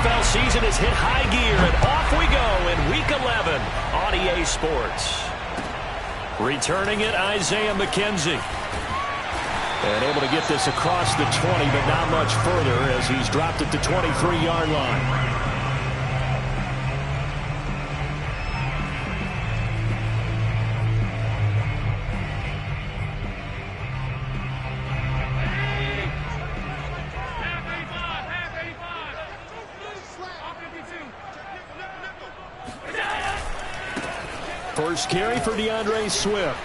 NFL season has hit high gear, and off we go in Week 11 on EA Sports. Returning it, Isaiah McKenzie. And able to get this across the 20, but not much further as he's dropped it to 23-yard line. First carry for DeAndre Swift.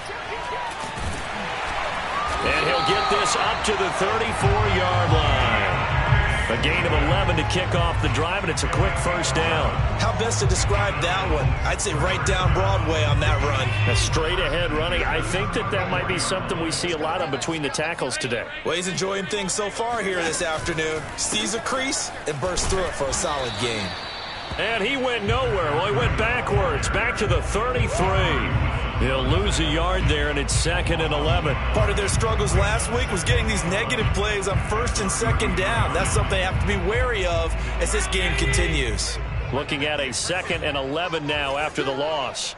And he'll get this up to the 34-yard line. A gain of 11 to kick off the drive, and it's a quick first down. How best to describe that one? I'd say right down Broadway on that run. A straight-ahead running. I think that might be something we see a lot of between the tackles today. Well, he's enjoying things so far here this afternoon. Sees a crease and bursts through it for a solid gain. And he went nowhere. Well, he went backwards, back to the 33. He'll lose a yard there, and it's 2nd and 11. Part of their struggles last week was getting these negative plays on 1st and 2nd down. That's something they have to be wary of as this game continues. Looking at a 2nd and 11 now after the loss.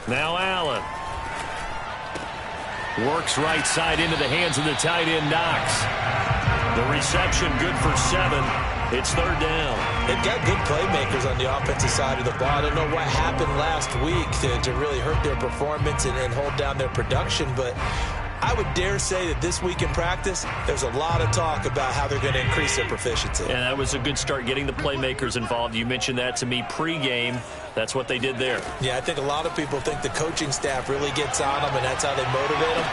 Now Allen. Works right side into the hands of the tight end, Knox. The reception good for 7. It's 3rd down. They've got good playmakers on the offensive side of the ball. I don't know what happened last week to really hurt their performance and hold down their production, but I would dare say that this week in practice, there's a lot of talk about how they're going to increase their proficiency. And that was a good start getting the playmakers involved. You mentioned that to me pregame. That's what they did there. Yeah, I think a lot of people think the coaching staff really gets on them, and that's how they motivate them.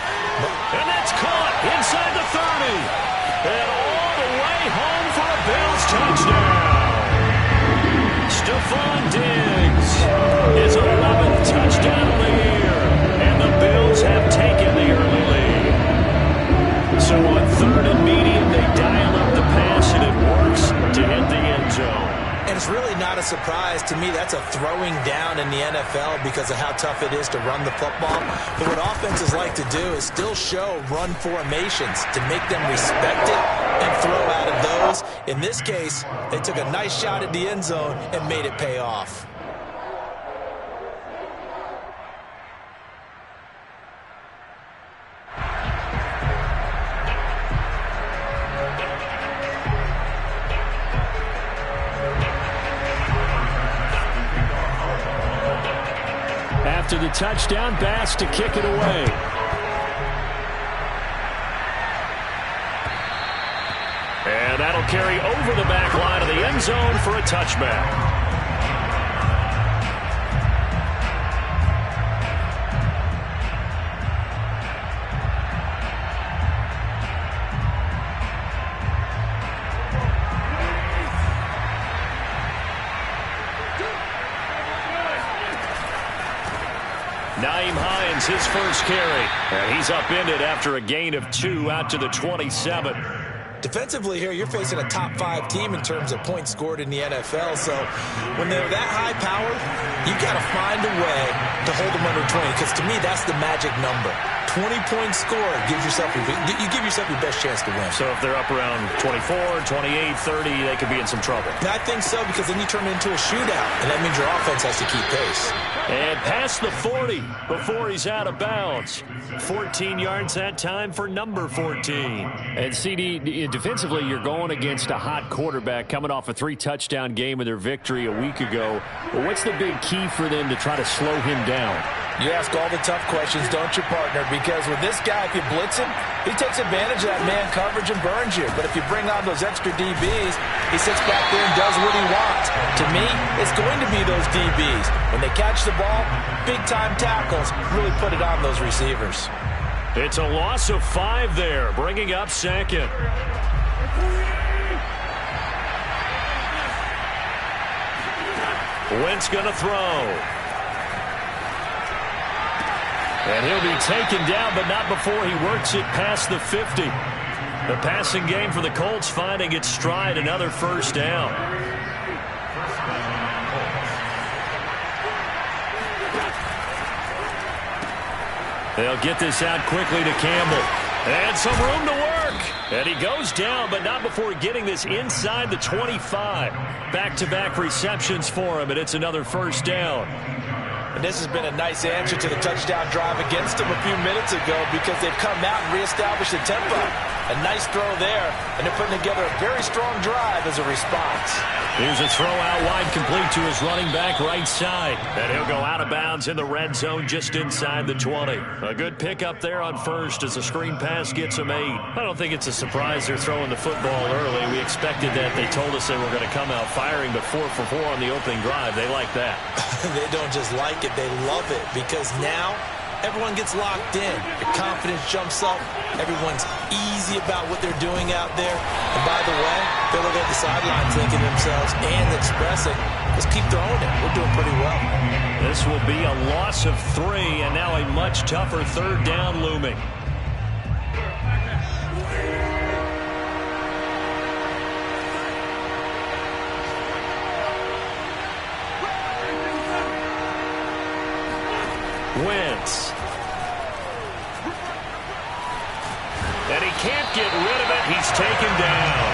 And that's caught inside the 30. And all the way home for a Bills touchdown. Stephon Diggs, his 11th touchdown of the year. And the Bills have taken the early lead. So on 3rd and medium, they dial up the pass, and it works to hit the end zone. And it's really not a surprise to me. That's a throwing down in the NFL because of how tough it is to run the football. But what offenses like to do is still show run formations to make them respect it and throw out of those. In this case, they took a nice shot at the end zone and made it pay off. After the touchdown, Bass to kick it away. And that'll carry over the back line of the end zone for a touchback. His first carry, and he's upended after a gain of 2 out to the 27. Defensively here, you're facing a top 5 team in terms of points scored in the NFL, so when they're that high-powered, you've got to find a way to hold them under 20, because to me, that's the magic number. 20-point score gives yourself you give yourself your best chance to win. So if they're up around 24, 28, 30, they could be in some trouble. I think so, because then you turn it into a shootout, and that means your offense has to keep pace. And past the 40 before he's out of bounds. 14 yards that time for number 14. And CD, defensively, you're going against a hot quarterback coming off a 3-touchdown game of their victory a week ago. But what's the big key for them to try to slow him down? You ask all the tough questions, don't you, partner? Because with this guy, if you blitz him, he takes advantage of that man coverage and burns you. But if you bring on those extra DBs, he sits back there and does what he wants. To me, it's going to be those DBs. When they catch the ball, big-time tackles really put it on those receivers. It's a loss of 5 there, bringing up 2nd. Wentz going to throw. And he'll be taken down, but not before he works it past the 50. The passing game for the Colts finding its stride, another first down. They'll get this out quickly to Campbell. And some room to work. And he goes down, but not before getting this inside the 25. Back-to-back receptions for him, and it's another first down. And this has been a nice answer to the touchdown drive against them a few minutes ago because they've come out and reestablished the tempo. A nice throw there, and they're putting together a very strong drive as a response. Here's a throw out wide, complete to his running back right side. And he'll go out of bounds in the red zone just inside the 20. A good pickup there on first as the screen pass gets him 8. I don't think it's a surprise they're throwing the football early. We expected that. They told us they were going to come out firing, but 4 for 4 on the opening drive. They like that. They don't just like it, they love it, because now everyone gets locked in. Their confidence jumps up. Everyone's easy about what they're doing out there. And by the way, they're looking at the sideline thinking to themselves and expressing, let's keep throwing it. We're doing pretty well. This will be a loss of 3, and now a much tougher third down looming. Wentz. And he can't get rid of it. He's taken down.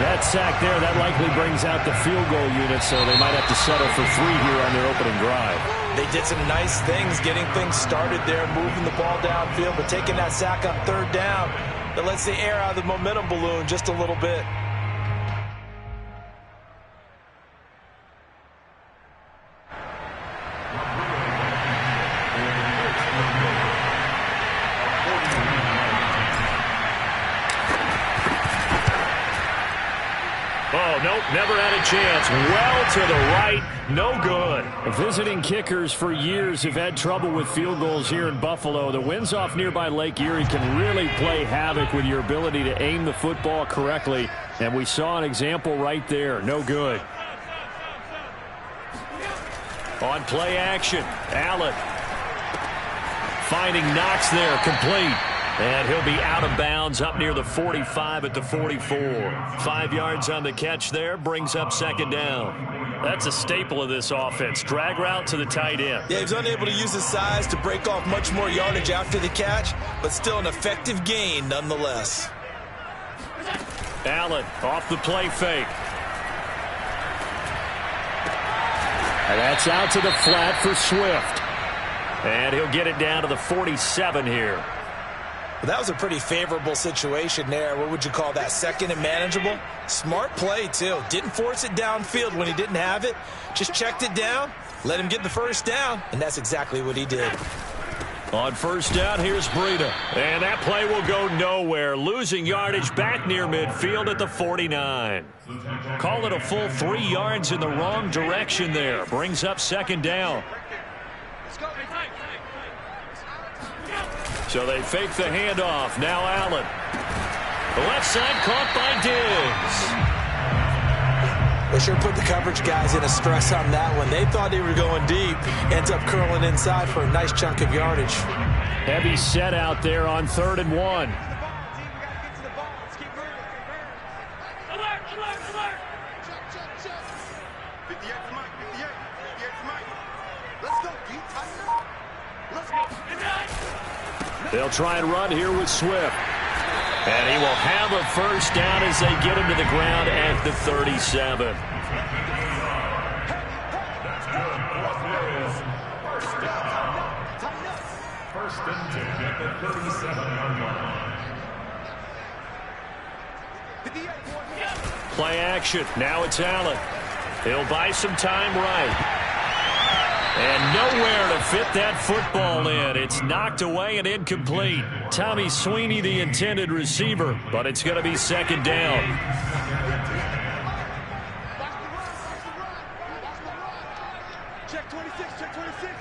That sack there, that likely brings out the field goal unit, so they might have to settle for 3 here on their opening drive. They did some nice things, getting things started there, moving the ball downfield, but taking that sack on third down, that lets the air out of the momentum balloon just a little bit. Oh, nope, never had a chance. Well to the right, no good. Visiting kickers for years have had trouble with field goals here in Buffalo. The winds off nearby Lake Erie can really play havoc with your ability to aim the football correctly. And we saw an example right there. No good. On play action, Allen. Finding Knox there, complete. And he'll be out of bounds up near the 45 at the 44. 5 yards on the catch there, brings up second down. That's a staple of this offense. Drag route to the tight end. Yeah, he's unable to use his size to break off much more yardage after the catch, but still an effective gain nonetheless. Allen off the play fake. And that's out to the flat for Swift. And he'll get it down to the 47 here. Well, that was a pretty favorable situation there. What would you call that? Second and manageable? Smart play, too. Didn't force it downfield when he didn't have it. Just checked it down, let him get the first down, and that's exactly what he did. On first down, here's Breida. And that play will go nowhere. Losing yardage back near midfield at the 49. Call it a full 3 yards in the wrong direction there. Brings up second down. So they fake the handoff. Now Allen. The left side caught by Diggs. They sure put the coverage guys in a stress on that one. They thought they were going deep. Ends up curling inside for a nice chunk of yardage. Heavy set out there on 3rd and 1. They'll try and run here with Swift. And he will have a first down as they get him to the ground at the 37. First and 10 at the 37-yard line. Play action. Now it's Allen. He'll buy some time right. And nowhere to fit that football in. It's knocked away and incomplete. Tommy Sweeney, the intended receiver, but it's going to be second down. Check 26, check 26.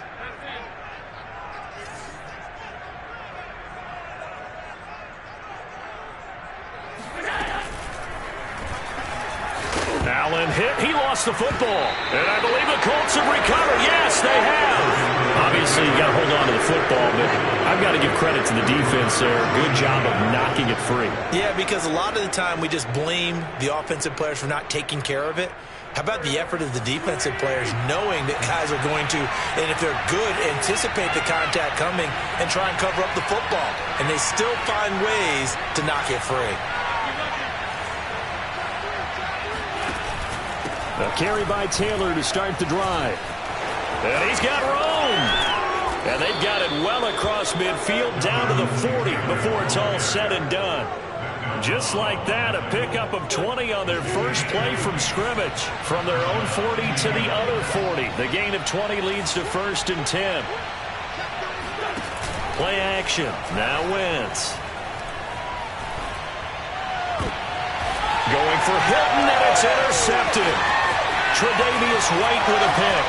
Allen hit. He lost the football. And I believe the Colts have recovered. Yes, they have. Obviously, you got to hold on to the football, but I've got to give credit to the defense there. Good job of knocking it free. Yeah, because a lot of the time we just blame the offensive players for not taking care of it. How about the effort of the defensive players knowing that guys are going to, and if they're good, anticipate the contact coming and try and cover up the football. And they still find ways to knock it free. A carry by Taylor to start the drive. And he's got room. And they've got it well across midfield down to the 40 before it's all said and done. Just like that, a pickup of 20 on their first play from scrimmage. From their own 40 to the other 40. The gain of 20 leads to 1st and 10. Play action. Now Wentz. Going for Hilton, and it's intercepted. Tre'Davious White with a pick.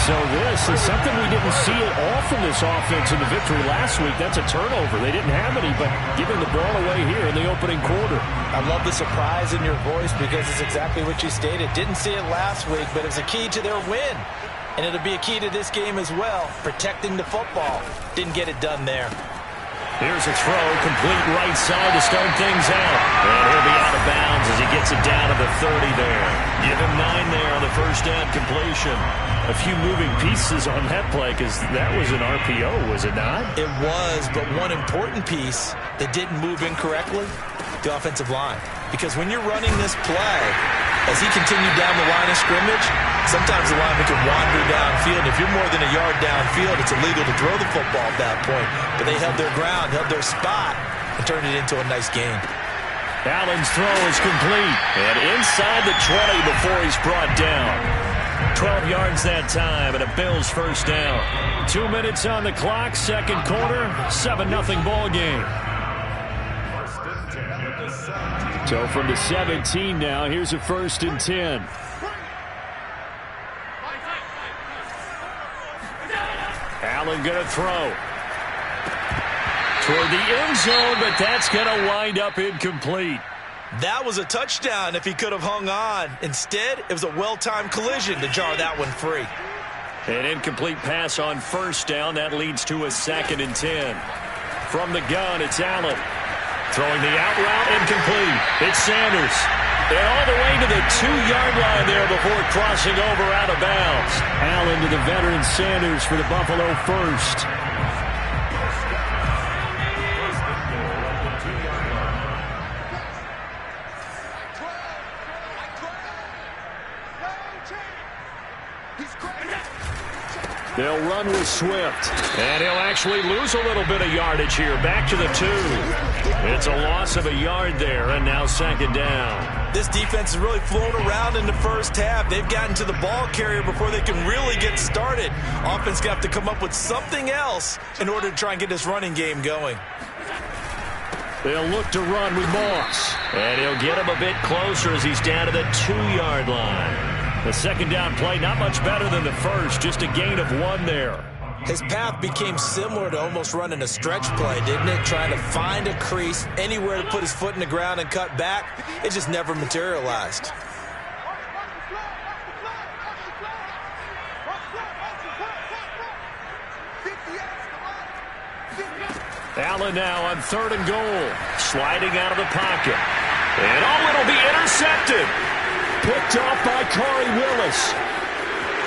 So this is something we didn't see at all from this offense in the victory last week. That's a turnover. They didn't have any, but giving the ball away here in the opening quarter. I love the surprise in your voice because it's exactly what you stated. Didn't see it last week, but it was a key to their win. And it'll be a key to this game as well, protecting the football. Didn't get it done there. Here's a throw, complete right side to start things out. And he'll be out of bounds as he gets it down to the 30 there. Give him 9 there on the first down completion. A few moving pieces on that play because that was an RPO, was it not? It was, but one important piece that didn't move incorrectly, the offensive line. Because when you're running this play, as he continued down the line of scrimmage, sometimes the lineman can wander downfield. If you're more than a yard downfield, it's illegal to throw the football at that point. But they held their ground, held their spot, and turned it into a nice game. Allen's throw is complete. And inside the 20 before he's brought down. 12 yards that time, and a Bills first down. 2 minutes on the clock, second quarter, 7-0 ball game. So from the 17 now, here's a 1st and 10. Allen going to throw. Toward the end zone, but that's going to wind up incomplete. That was a touchdown if he could have hung on. Instead, it was a well-timed collision to jar that one free. An incomplete pass on first down. That leads to a 2nd and 10. From the gun, it's Allen. Throwing the out route, incomplete. It's Sanders. And all the way to the 2-yard line there before crossing over out of bounds. Allen to the veteran Sanders for the Buffalo first. They'll run with Swift. And he'll actually lose a little bit of yardage here. Back to the 2. It's a loss of a yard there, and now 2nd down. This defense has really flown around in the first half. They've gotten to the ball carrier before they can really get started. Offense got to come up with something else in order to try and get this running game going. They'll look to run with Moss. And he'll get him a bit closer as he's down to the 2-yard line. The 2nd down play, not much better than the first, just a gain of 1 there. His path became similar to almost running a stretch play, didn't it? Trying to find a crease, anywhere to put his foot in the ground and cut back. It just never materialized. Allen now on 3rd and goal. Sliding out of the pocket. And it'll be intercepted. Picked off by Corey Willis.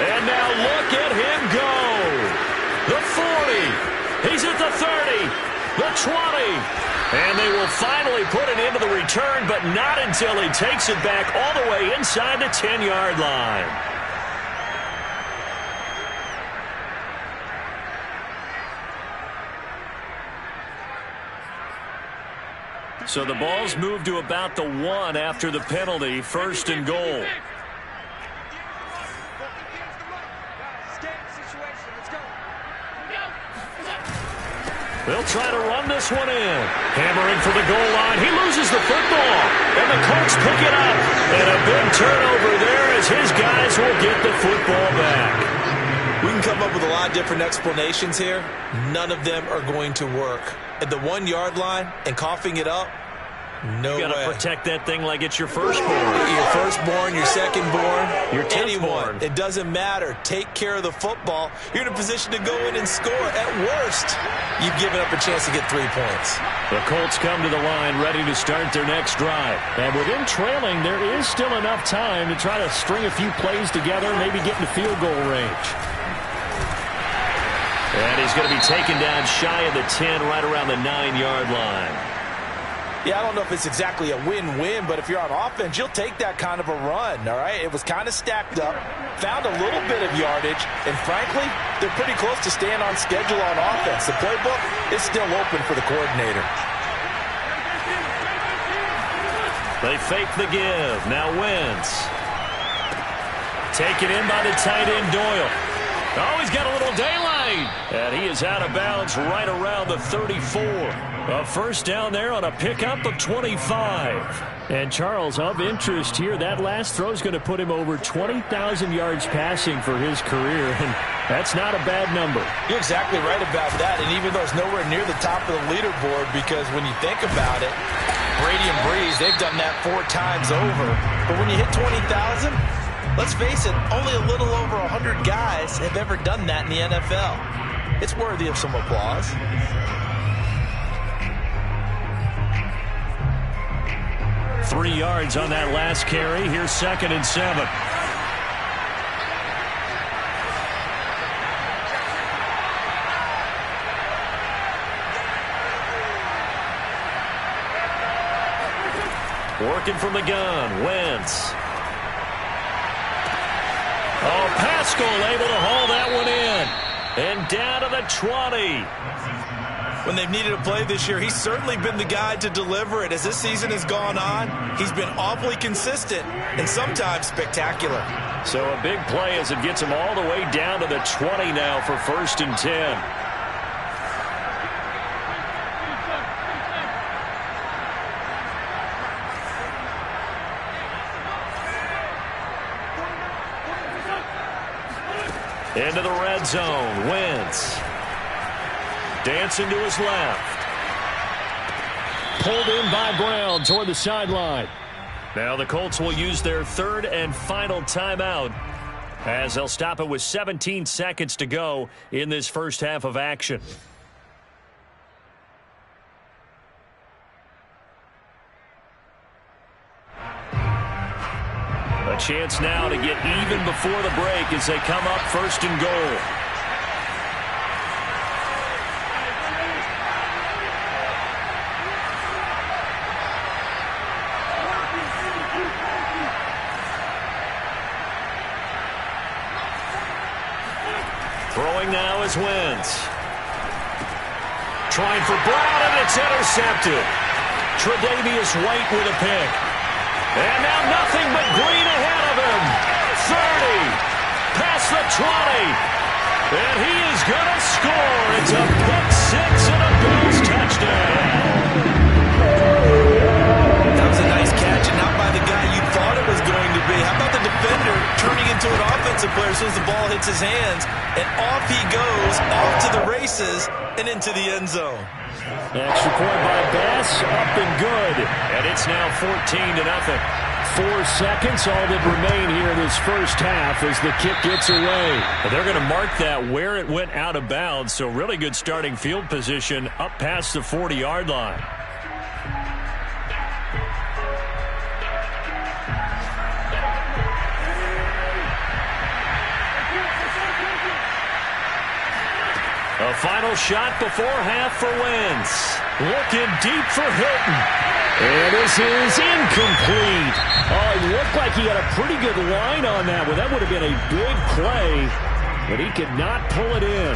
And now look at him go. The 40. He's at the 30. The 20. And they will finally put it into the return, but not until he takes it back all the way inside the 10-yard line. So the ball's moved to about the 1 after the penalty. 1st and goal. They'll try to run this one in. Hammering for the goal line. He loses the football. And the Colts pick it up. And a big turnover there as his guys will get the football back. We can come up with a lot of different explanations here. None of them are going to work. At the 1-yard line and coughing it up, no way. You got to protect that thing like it's your firstborn. Your firstborn, your secondborn, your anyone. 10th born. It doesn't matter. Take care of the football. You're in a position to go in and score. At worst, you've given up a chance to get 3 points. The Colts come to the line ready to start their next drive. And with them trailing, there is still enough time to try to string a few plays together, maybe get into field goal range. And he's going to be taken down shy of the 10, right around the 9-yard line. Yeah, I don't know if it's exactly a win-win, but if you're on offense, you'll take that kind of a run, all right? It was kind of stacked up, found a little bit of yardage, and frankly, they're pretty close to staying on schedule on offense. The playbook is still open for the coordinator. They fake the give. Now Wentz. Taken in by the tight end Doyle. Oh, he's got a little daylight. And he is out of bounds right around the 34. A first down there on a pickup of 25. And Charles, of interest here, that last throw is going to put him over 20,000 yards passing for his career. And that's not a bad number. You're exactly right about that. And even though it's nowhere near the top of the leaderboard, because when you think about it, Brady and Breeze, they've done that 4 times over. But when you hit 20,000, let's face it, only a little over 100 guys have ever done that in the NFL. It's worthy of some applause. Three yards on that last carry. Here's 2nd and 7. Working from the gun, Wentz. Oh, Pascal able to haul that one in. And down to the 20. When they've needed a play this year, he's certainly been the guy to deliver it. As this season has gone on, he's been awfully consistent and sometimes spectacular. So a big play as it gets him all the way down to the 20 now for 1st and 10. Into the red zone, Wentz. Dancing to his left. Pulled in by Brown toward the sideline. Now the Colts will use their 3rd and final timeout as they'll stop it with 17 seconds to go in this first half of action. A chance now to get even before the break as they come up 1st and goal. Throwing now is Wentz. Trying for Brown, and it's intercepted. Tre'Davious White with a pick. And now nothing but green ahead of him. 30. Past the 20. And he is going to score. It's a pick 6 and a Bills touchdown. That was a nice catch, and not by the guy you thought it was going to be. How about the defender turning into an offensive player as soon as the ball hits his hands, and off he goes, off to the races, and into the end zone. Extra point by Bass, up and good. And it's now 14-0. 4 seconds, all that remain here in this first half as the kick gets away. They're going to mark that where it went out of bounds, so really good starting field position up past the 40-yard line. A final shot before half for Wentz. Looking deep for Hilton. And this is incomplete. Oh, it looked like he had a pretty good line on that one. That would have been a big play, but he could not pull it in.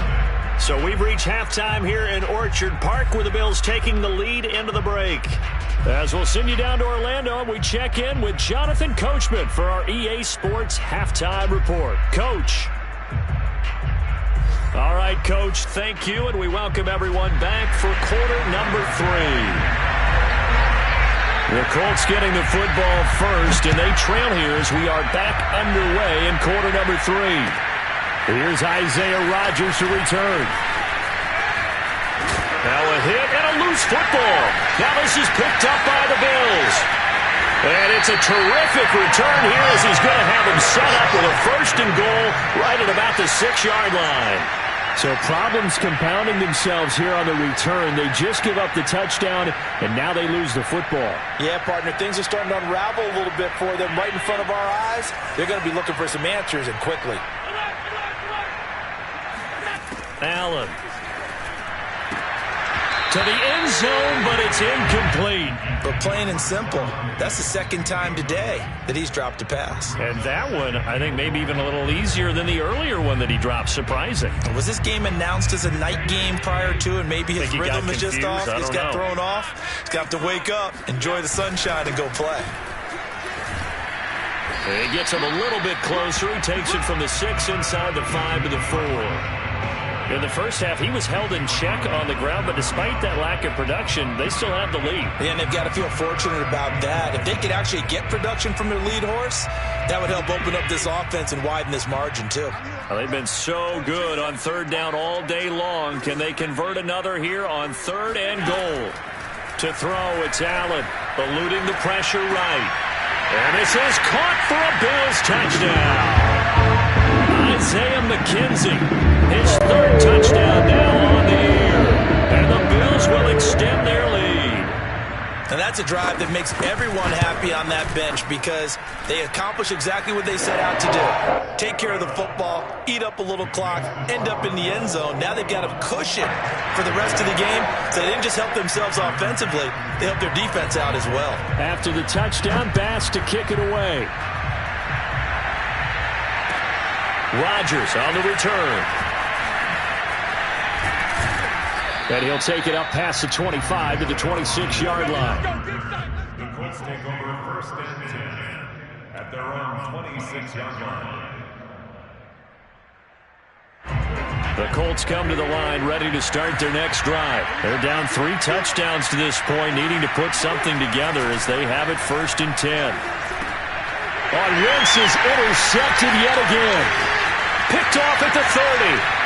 So we've reached halftime here in Orchard Park with the Bills taking the lead into the break. As we'll send you down to Orlando, we check in with Jonathan Coachman for our EA Sports Halftime Report. Coach. All right, Coach, thank you, and we welcome everyone back for quarter number 3. The Colts getting the football first, and they trail here as we are back underway in quarter number 3. Here's Isaiah Rodgers to return. Now a hit and a loose football. Now this is picked up by the Bills. And it's a terrific return here as he's going to have him set up with a 1st and goal right at about the 6-yard line. So problems compounding themselves here on the return. They just give up the touchdown, and now they lose the football. Yeah, partner, things are starting to unravel a little bit for them right in front of our eyes. They're going to be looking for some answers, and quickly. Allen. To the end zone, but it's incomplete. But plain and simple, that's the 2nd time today that he's dropped a pass. And that one, I think, maybe even a little easier than the earlier one that he dropped. Surprising. Was this game announced as a night game prior to, and maybe his rhythm is just off? He's got thrown off. He's got to wake up, enjoy the sunshine, and go play. He gets him a little bit closer. He takes it from the 6 inside the 5 to the 4. In the first half, he was held in check on the ground, but despite that lack of production, they still have the lead. Yeah, and they've got to feel fortunate about that. If they could actually get production from their lead horse, that would help open up this offense and widen this margin, too. Well, they've been so good on 3rd down all day long. Can they convert another here on 3rd and goal? To throw, it's Allen, eluding the pressure right. And this is caught for a Bills touchdown. Isaiah McKenzie, his 3rd touchdown now on the year. And the Bills will extend their lead. And that's a drive that makes everyone happy on that bench because they accomplish exactly what they set out to do. Take care of the football, eat up a little clock, end up in the end zone. Now they've got a cushion for the rest of the game, so they didn't just help themselves offensively, they helped their defense out as well. After the touchdown, Bass to kick it away. Rodgers on the return. And he'll take it up past the 25 to the 26-yard line. The Colts take over 1st and 10 at their own 26-yard line. The Colts come to the line ready to start their next drive. They're down 3 touchdowns to this point, needing to put something together as they have it 1st and 10. Wentz is intercepted yet again. Picked off at the 30.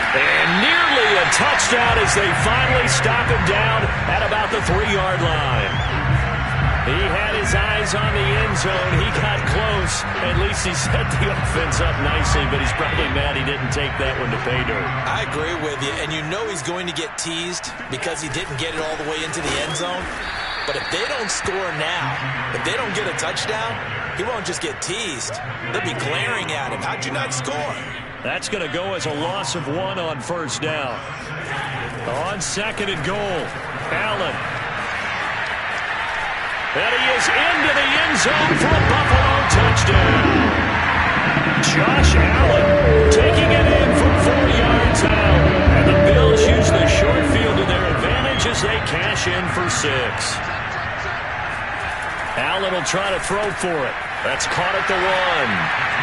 And nearly a touchdown as they finally stop him down at about the 3-yard line. He had his eyes on the end zone. He got close. At least he set the offense up nicely, but he's probably mad he didn't take that one to pay dirt. I agree with you, and you know he's going to get teased because he didn't get it all the way into the end zone. But if they don't score now, if they don't get a touchdown, he won't just get teased. They'll be glaring at him. How'd you not score? That's going to go as a loss of 1 on 1st down. On 2nd and goal, Allen. And he is into the end zone for a Buffalo touchdown. Josh Allen taking it in from 4 yards out. And the Bills use the short field to their advantage as they cash in for 6. Allen will try to throw for it. That's caught at the 1.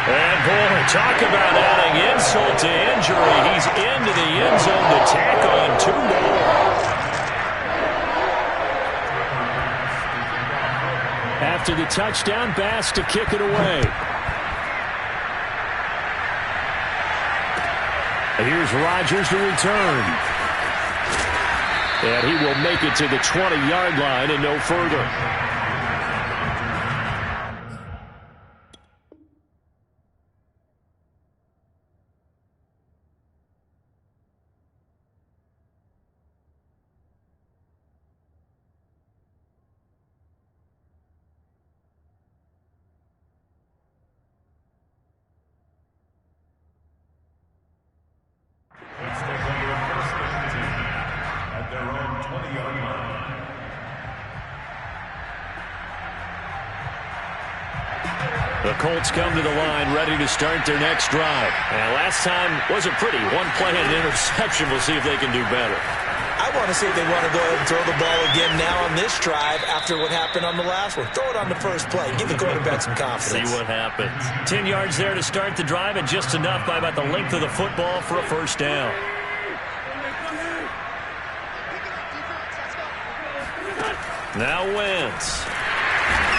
And, boy, talk about adding insult to injury. He's into the end zone to tack on 2 more. After the touchdown, Bass to kick it away. Here's Rodgers to return. And he will make it to the 20-yard line and no further. Colts take over 1st and 10 at their own 20-yard line. The Colts come to the line ready to start their next drive. And last time wasn't pretty. 1 play and an interception. We'll see if they can do better. I want to see if they want to go ahead and throw the ball again now on this drive after what happened on the last one. Throw it on the first play. Give the quarterback some confidence. See what happens. 10 yards there to start the drive and just enough by about the length of the football for a 1st down. Now Wentz.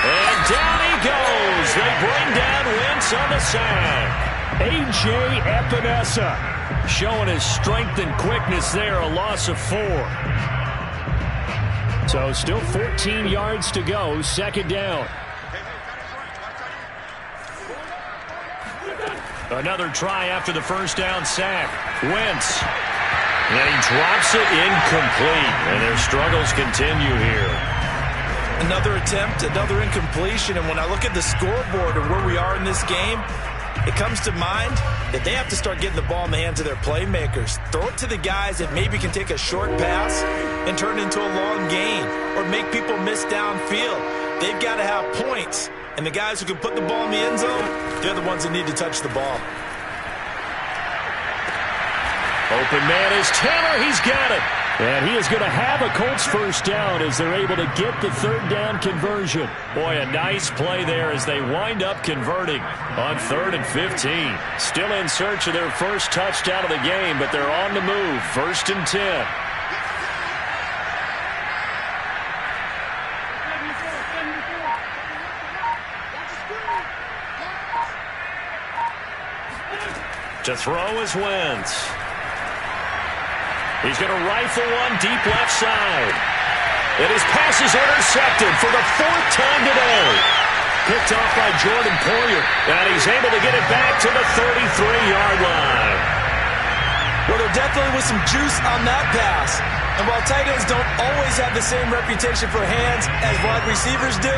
And down he goes. They bring down Wentz on the sack. A.J. Epinesa showing his strength and quickness there, a loss of 4. So still 14 yards to go, second down. Another try after the first down sack. Wentz. And he drops it incomplete. And their struggles continue here. Another attempt, another incompletion. And when I look at the scoreboard and where we are in this game, it comes to mind that they have to start getting the ball in the hands of their playmakers. Throw it to the guys that maybe can take a short pass and turn it into a long gain or make people miss downfield. They've got to have points. And the guys who can put the ball in the end zone, they're the ones that need to touch the ball. Open man is Taylor. He's got it. And he is going to have a Colts first down as they're able to get the third down conversion. Boy, a nice play there as they wind up converting on 3rd and 15. Still in search of their first touchdown of the game, but they're on the move. 1st and 10. To throw is Wentz. He's going to rifle one deep left side. And his pass is intercepted for the 4th time today. Picked off by Jordan Poyer. And he's able to get it back to the 33-yard line. Well, there definitely was some juice on that pass. And while tight ends don't always have the same reputation for hands as wide receivers do,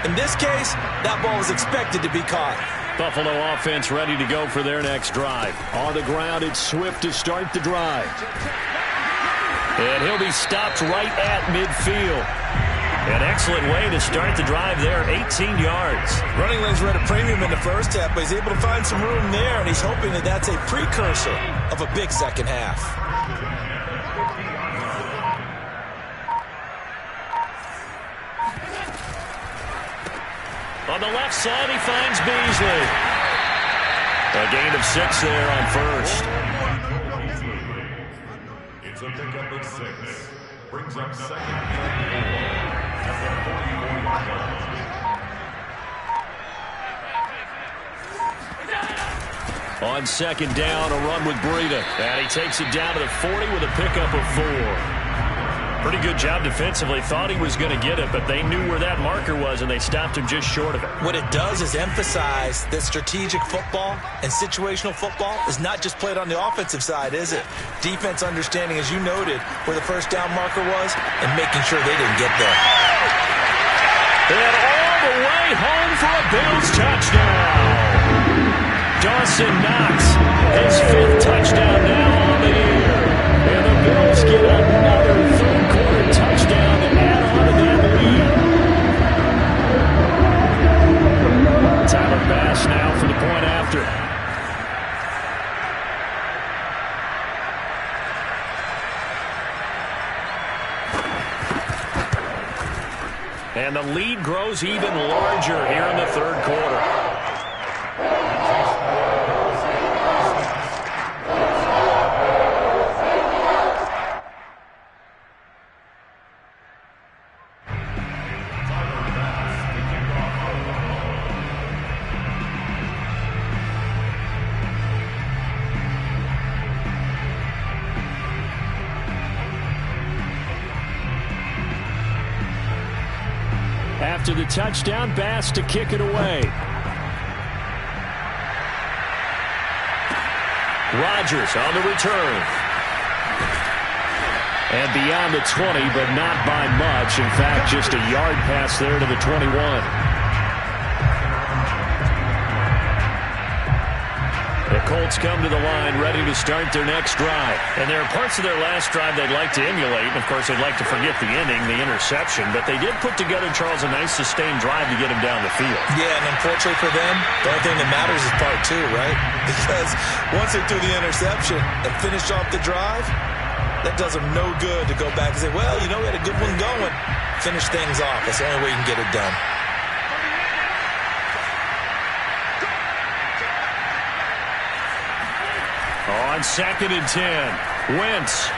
in this case, that ball was expected to be caught. Buffalo offense ready to go for their next drive. On the ground, it's Swift to start the drive. And he'll be stopped right at midfield. An excellent way to start the drive there, 18 yards. Running lanes were at a premium in the first half, but he's able to find some room there, and he's hoping that that's a precursor of a big second half. On the left side, he finds Beasley. A gain of 6 there on first. It's a pickup of 6. Brings up 2nd at the 44-yard line. On 2nd down, a run with Breida. And he takes it down to the 40 with a pickup of 4. Pretty good job defensively. Thought he was going to get it, but they knew where that marker was, and they stopped him just short of it. What it does is emphasize that strategic football and situational football is not just played on the offensive side, is it? Defense understanding, as you noted, where the first down marker was and making sure they didn't get there. And all the way home for a Bills touchdown. Dawson Knox, his 5th touchdown now on the year. And the Bills get another third-quarter touchdown to add on to that lead. Tyler Bass now for the point after. And the lead grows even larger here in the 3rd quarter. After the touchdown, Bass to kick it away. Rodgers on the return. And beyond the 20, but not by much. In fact, just a yard pass there to the 21. The Colts come to the line ready to start their next drive. And there are parts of their last drive they'd like to emulate. And of course, they'd like to forget the ending, the interception. But they did put together, Charles, a nice sustained drive to get him down the field. Yeah, and unfortunately for them, the only thing that matters is part 2, right? Because once they threw the interception and finished off the drive, that does them no good to go back and say, well, you know, we had a good one going. Finish things off. That's the only way you can get it done. On 2nd and 10, Wentz.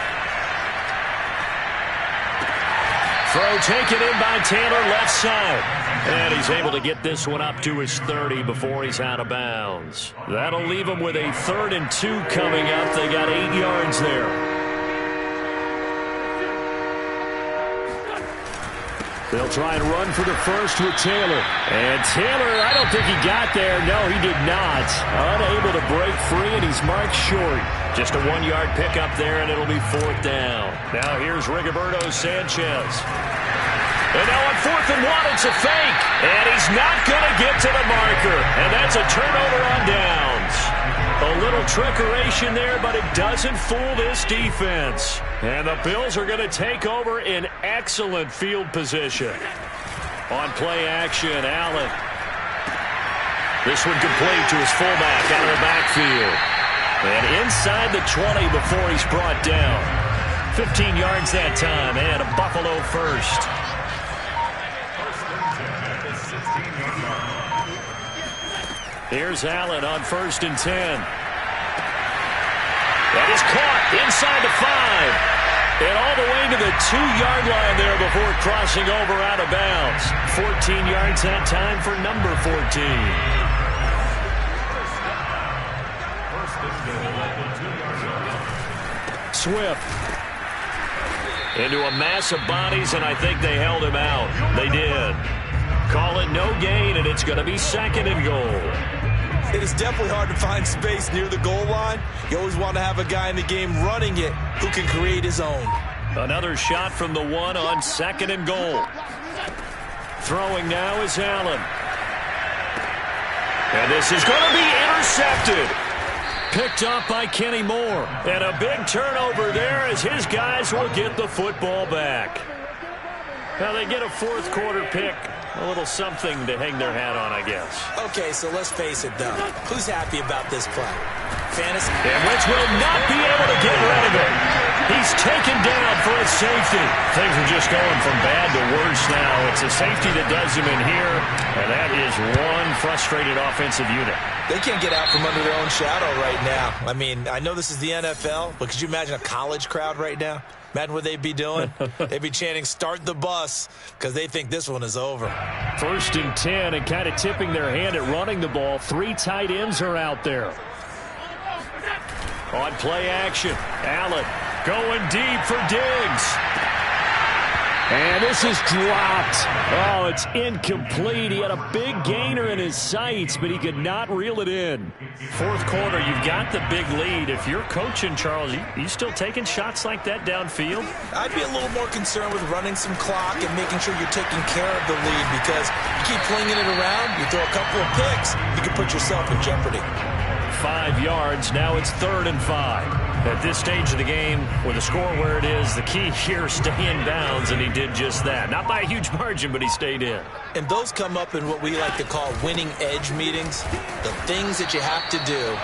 Throw taken in by Taylor, left side. And he's able to get this one up to his 30 before he's out of bounds. That'll leave him with a 3rd and 2 coming up. They got 8 yards there. They'll try and run for the first with Taylor. And Taylor, I don't think he got there. No, he did not. Unable to break free, and he's marked short. Just a 1-yard pickup there, and it'll be 4th down. Now here's Rigoberto Sanchez. And now on 4th and 1, it's a fake. And he's not going to get to the marker. And that's a turnover on downs. A little trickeration there, but it doesn't fool this defense. And the Bills are going to take over in excellent field position. On play action, Allen. This one complete to his fullback out of the backfield. And inside the 20 before he's brought down. 15 yards that time, and a Buffalo first. Here's Allen on 1st and 10. That is caught inside the 5. And all the way to the 2-yard line there before crossing over out of bounds. 14 yards that time for number 14. Swift. Into a mass of bodies, and I think they held him out. They did. Call it no gain, and it's going to be 2nd and goal. It is definitely hard to find space near the goal line. You always want to have a guy in the game running it who can create his own. Another shot from the 1 on 2nd and goal. Throwing now is Allen. And this is going to be intercepted. Picked up by Kenny Moore. And a big turnover there as his guys will get the football back. Now they get a 4th quarter pick. A little something to hang their hat on, I guess. Okay, so let's face it, though. Who's happy about this play? Fantasy? And Wentz will not be able to get rid of it. He's taken down for a safety. Things are just going from bad to worse now. It's a safety that does him in here, and that is one frustrated offensive unit. They can't get out from under their own shadow right now. I mean, I know this is the NFL, but could you imagine a college crowd right now? Imagine what they'd be doing. They'd be chanting, "Start the bus," because they think this one is over. 1st and 10, and kind of tipping their hand at running the ball. 3 tight ends are out there. On play action, Allen going deep for Diggs. And this is dropped. Oh, it's incomplete. He had a big gainer in his sights, but he could not reel it in. 4th quarter, you've got the big lead. If you're coaching, Charles, you still taking shots like that downfield? I'd be a little more concerned with running some clock and making sure you're taking care of the lead, because you keep flinging it around, you throw a couple of picks, you can put yourself in jeopardy. 5 yards. Now it's 3rd and 5. At this stage of the game, with the score where it is, the key here, stay in bounds, and he did just that. Not by a huge margin, but he stayed in. And those come up in what we like to call winning edge meetings. The things that you have to do,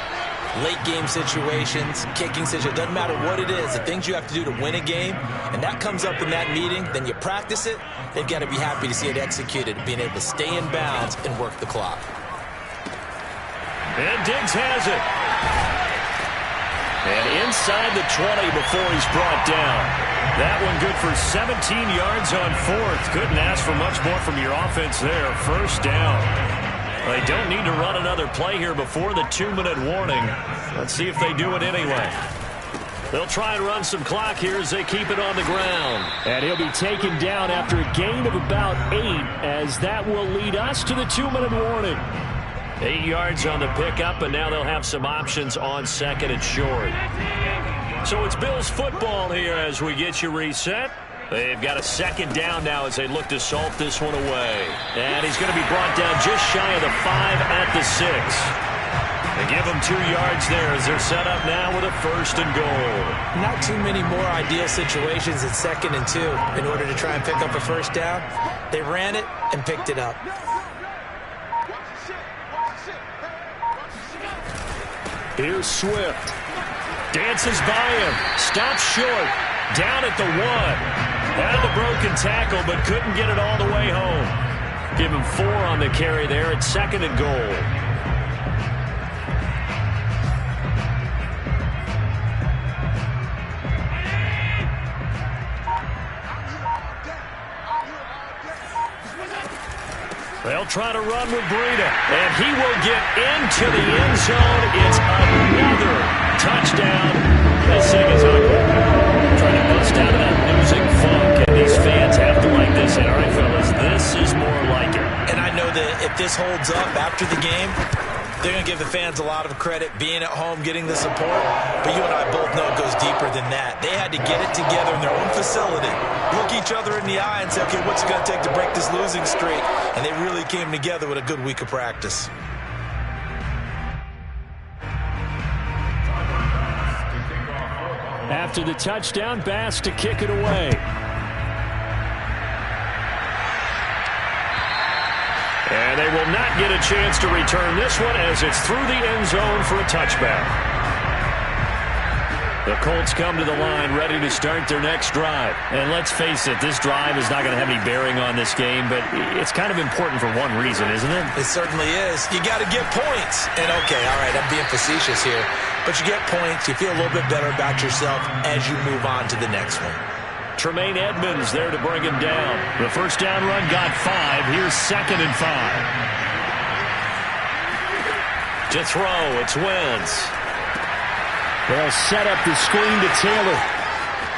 late game situations, kicking situations, doesn't matter what it is, the things you have to do to win a game, and that comes up in that meeting, then you practice it, they've got to be happy to see it executed, being able to stay in bounds and work the clock. And Diggs has it. And inside the 20 before he's brought down. That one good for 17 yards on 4th. Couldn't ask for much more from your offense there. 1st down. They don't need to run another play here before the 2-minute warning. Let's see if they do it anyway. They'll try and run some clock here as they keep it on the ground. And he'll be taken down after a gain of about 8, as that will lead us to the 2-minute warning. 8 yards on the pickup, and now they'll have some options on 2nd and short. So it's Bills football here as we get you reset. They've got a 2nd down now as they look to salt this one away. And he's going to be brought down just shy of the 5 at the 6. They give him 2 yards there as they're set up now with a 1st and goal. Not too many more ideal situations at 2nd and 2 in order to try and pick up a 1st down. They ran it and picked it up. Here's Swift. Dances by him. Stops short. Down at the 1. Had the broken tackle, but couldn't get it all the way home. Give him 4 on the carry there at 2nd and goal. They'll try to run with Breida, and he will get into the end zone. It's another touchdown. This thing is ugly. Trying to bust out of that losing funk, and these fans have to like this. And all right, fellas, this is more like it. And I know that if this holds up after the game, they're going to give the fans a lot of credit, being at home, getting the support. But you and I both know it goes deeper than that. They had to get it together in their own facility, look each other in the eye and say, okay, what's it going to take to break this losing streak? And they really came together with a good week of practice. After the touchdown, Bass to kick it away. And they will not get a chance to return this one as it's through the end zone for a touchback. The Colts come to the line ready to start their next drive. And let's face it, this drive is not going to have any bearing on this game, but it's kind of important for one reason, isn't it? It certainly is. You got to get points. And okay, all right, I'm being facetious here, but you get points, you feel a little bit better about yourself as you move on to the next one. Tremaine Edmonds there to bring him down. The first down run got 5. Here's 2nd and 5. To throw, it's Wentz. They'll set up the screen to Taylor.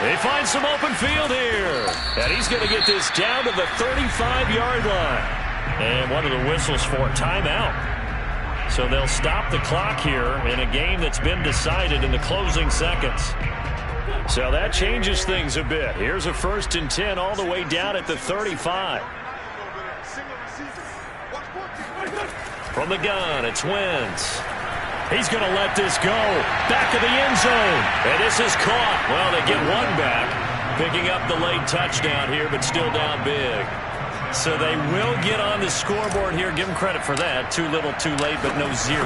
They find some open field here. And he's going to get this down to the 35-yard line. And one of the whistles for a timeout. So they'll stop the clock here in a game that's been decided in the closing seconds. So that changes things a bit. Here's a 1st and 10 all the way down at the 35. From the gun, it's Wentz. He's going to let this go. Back of the end zone. And this is caught. Well, they get one back. Picking up the late touchdown here, but still down big. So they will get on the scoreboard here. Give them credit for that. Too little, too late, but no 0.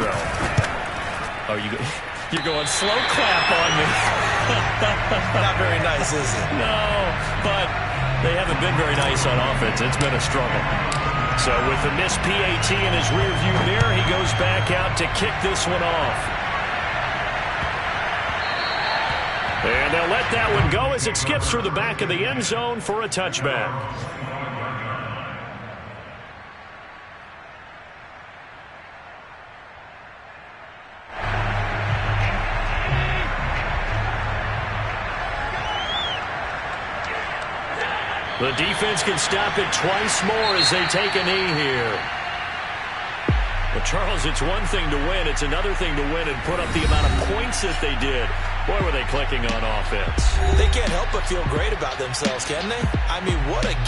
Oh, you're going slow clap on me. Not very nice, is it? No, but they haven't been very nice on offense. It's been a struggle. So with the missed PAT in his rearview mirror, he goes back out to kick this one off. And they'll let that one go as it skips through the back of the end zone for a touchback. The defense can stop it twice more as they take a knee here. Well, Charles, it's one thing to win. It's another thing to win and put up the amount of points that they did. Boy, were they clicking on offense. They can't help but feel great about themselves, can they? I mean, what a game.